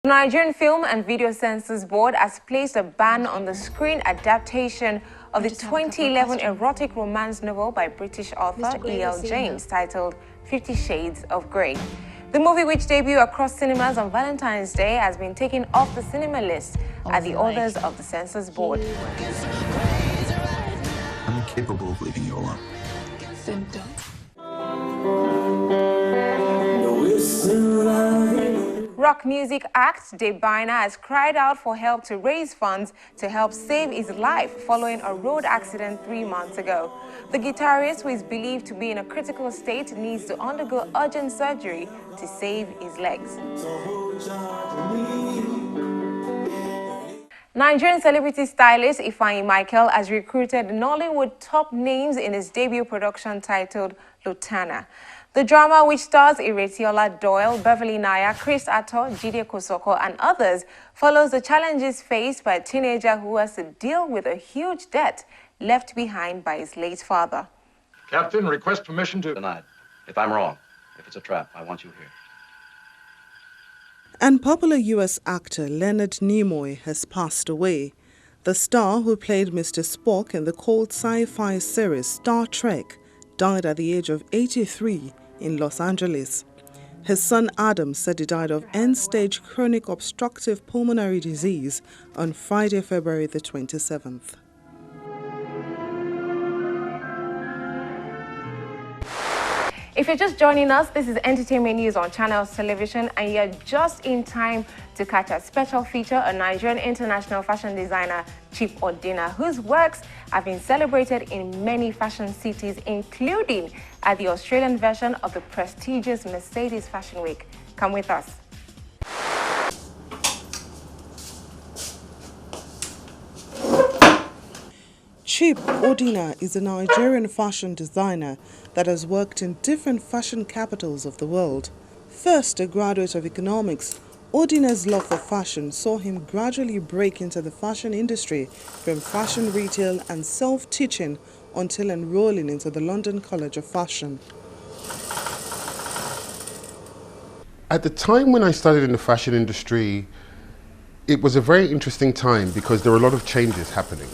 The Nigerian Film and Video Censors Board has placed a ban on the screen adaptation of the 2011 erotic romance novel by British author E.L. James titled 50 Shades of Grey. The movie, which debuted across cinemas on Valentine's Day, has been taken off the cinema list at the orders of the Censors Board. I'm incapable of leaving you alone. Then don't. Rock music act Odina has cried out for help to raise funds to help save his life following a road accident 3 months ago. The guitarist, who is believed to be in a critical state, needs to undergo urgent surgery to save his legs. Nigerian celebrity stylist Ifeanyi Michael has recruited Nollywood top names in his debut production titled Odina. The drama, which stars Iretiola Doyle, Beverly Naya, Chris Atto, Jide Kosoko, and others, follows the challenges faced by a teenager who has to deal with a huge debt left behind by his late father. Captain, request permission to... Denied. If I'm wrong, if it's a trap, I want you here. And popular U.S. actor Leonard Nimoy has passed away. The star, who played Mr. Spock in the cult sci-fi series Star Trek, died at the age of 83 in Los Angeles. His son Adam said he died of end-stage chronic obstructive pulmonary disease on Friday, February the 27th. If you're just joining us, this is Entertainment News on Channels Television, and you're just in time to catch a special feature on Nigerian international fashion designer Chief Odina, whose works have been celebrated in many fashion cities, including at the Australian version of the prestigious Mercedes Fashion Week. Come with us. Chief Odina is a Nigerian fashion designer that has worked in different fashion capitals of the world. First a graduate of economics, Odina's love for fashion saw him gradually break into the fashion industry from fashion retail and self-teaching until enrolling into the London College of Fashion. At the time when I started in the fashion industry, it was a very interesting time because there were a lot of changes happening.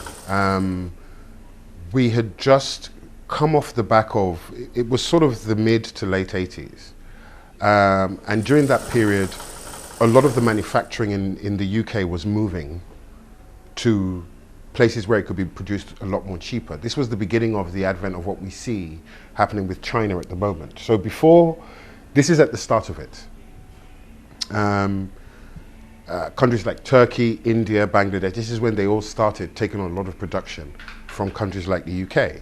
We had just come off the back of, it was sort of the mid to late 80s. And during that period, a lot of the manufacturing in the UK was moving to places where it could be produced a lot more cheaper. This was the beginning of the advent of what we see happening with China at the moment. So this is at the start of it. Countries like Turkey, India, Bangladesh, this is when they all started taking on a lot of production from countries like the UK.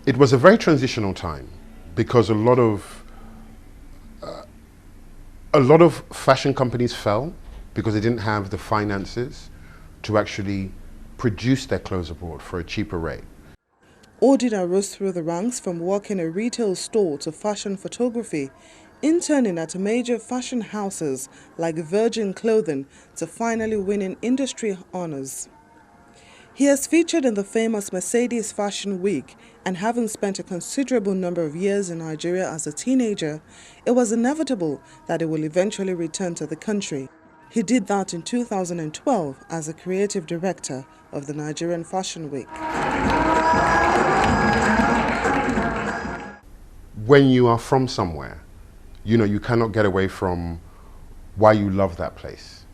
It was a very transitional time because a lot of fashion companies fell because they didn't have the finances to actually produce their clothes abroad for a cheaper rate. Odina rose through the ranks from working a retail store to fashion photography, interning at major fashion houses like Virgin Clothing to finally winning industry honors. He has featured in the famous Mercedes Fashion Week, and having spent a considerable number of years in Nigeria as a teenager, it was inevitable that he will eventually return to the country. He did that in 2012 as a creative director of the Nigerian Fashion Week. When you are from somewhere, you know, you cannot get away from why you love that place.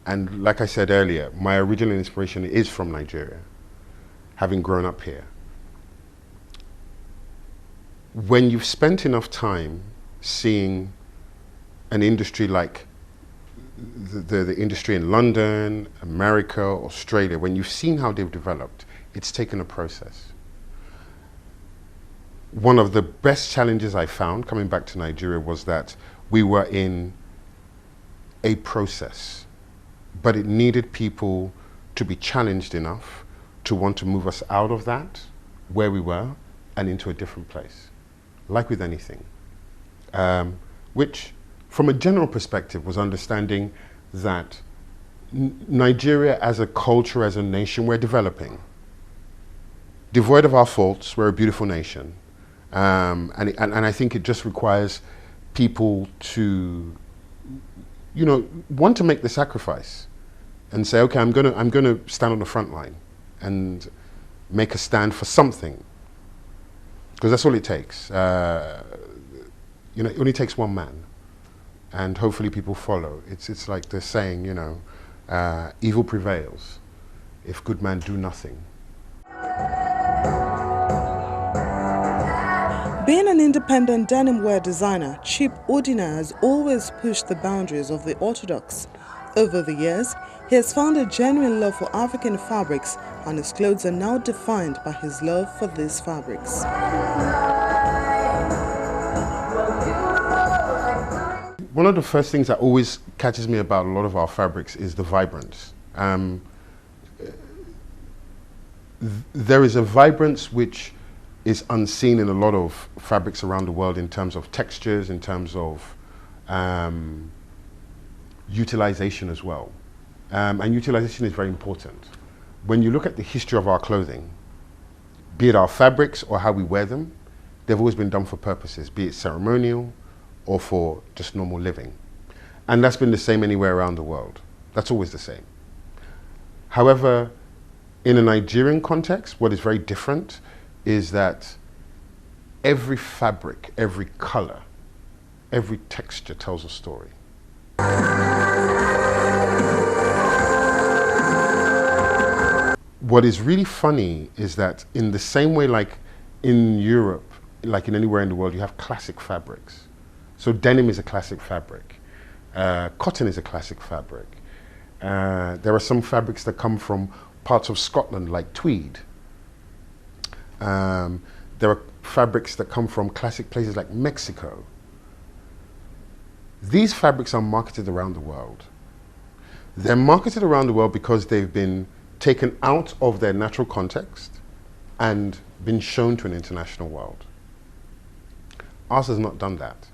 And like I said earlier, my original inspiration is from Nigeria, having grown up here. When you've spent enough time seeing an industry like the industry in London, America, Australia, when you've seen how they've developed, it's taken a process. One of the best challenges I found coming back to Nigeria was that we were in a process, but it needed people to be challenged enough to want to move us out of that, where we were, and into a different place, like with anything. Which, from a general perspective, was understanding that Nigeria as a culture, as a nation, we're developing. Devoid of our faults, we're a beautiful nation. And I think it just requires people to, you know, want to make the sacrifice and say, okay, I'm gonna stand on the front line and make a stand for something, because that's all it takes. You know, it only takes one man, and hopefully people follow. It's like the saying, you know, evil prevails if good men do nothing. Being an independent denim wear designer, Chief Odina has always pushed the boundaries of the orthodox. Over the years, he has found a genuine love for African fabrics, and his clothes are now defined by his love for these fabrics. One of the first things that always catches me about a lot of our fabrics is the vibrance. There is a vibrance which is unseen in a lot of fabrics around the world in terms of textures, in terms of utilization as well. And utilization is very important. When you look at the history of our clothing, be it our fabrics or how we wear them, they've always been done for purposes, be it ceremonial or for just normal living. And that's been the same anywhere around the world. That's always the same. However, in a Nigerian context, what is very different is that every fabric, every color, every texture tells a story. What is really funny is that in the same way like in Europe, like in anywhere in the world, you have classic fabrics. So denim is a classic fabric. Cotton is a classic fabric. There are some fabrics that come from parts of Scotland, like tweed. There are fabrics that come from classic places like Mexico. These fabrics are marketed around the world. They're marketed around the world because they've been taken out of their natural context and been shown to an international world. Ours has not done that.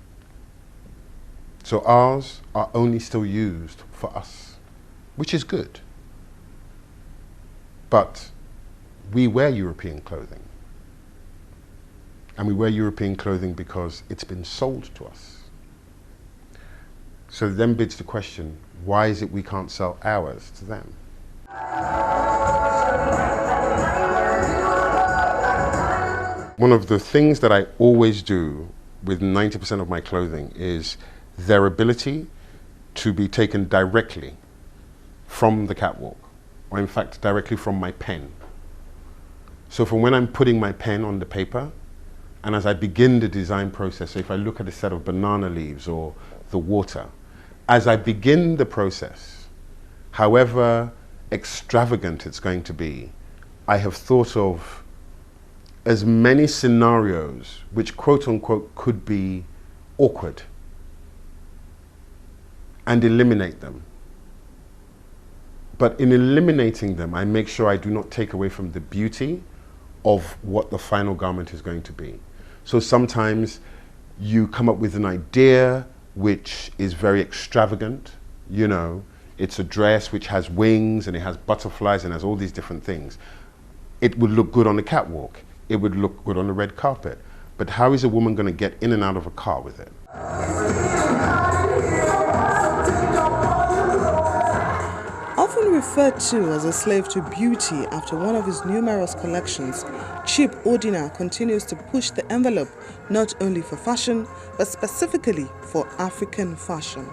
So ours are only still used for us, which is good. But we wear European clothing. And we wear European clothing because it's been sold to us. So then bids the question, why is it we can't sell ours to them? One of the things that I always do with 90% of my clothing is their ability to be taken directly from the catwalk, or in fact directly from my pen. So from when I'm putting my pen on the paper, and as I begin the design process, so if I look at a set of banana leaves or the water, as I begin the process, however extravagant it's going to be, I have thought of as many scenarios which quote unquote could be awkward and eliminate them. But in eliminating them, I make sure I do not take away from the beauty of what the final garment is going to be. So sometimes you come up with an idea which is very extravagant, you know, it's a dress which has wings and it has butterflies and has all these different things. It would look good on the catwalk. It would look good on the red carpet. But how is a woman going to get in and out of a car with it? Often referred to as a slave to beauty after one of his numerous collections, Chief Odina continues to push the envelope not only for fashion, but specifically for African fashion.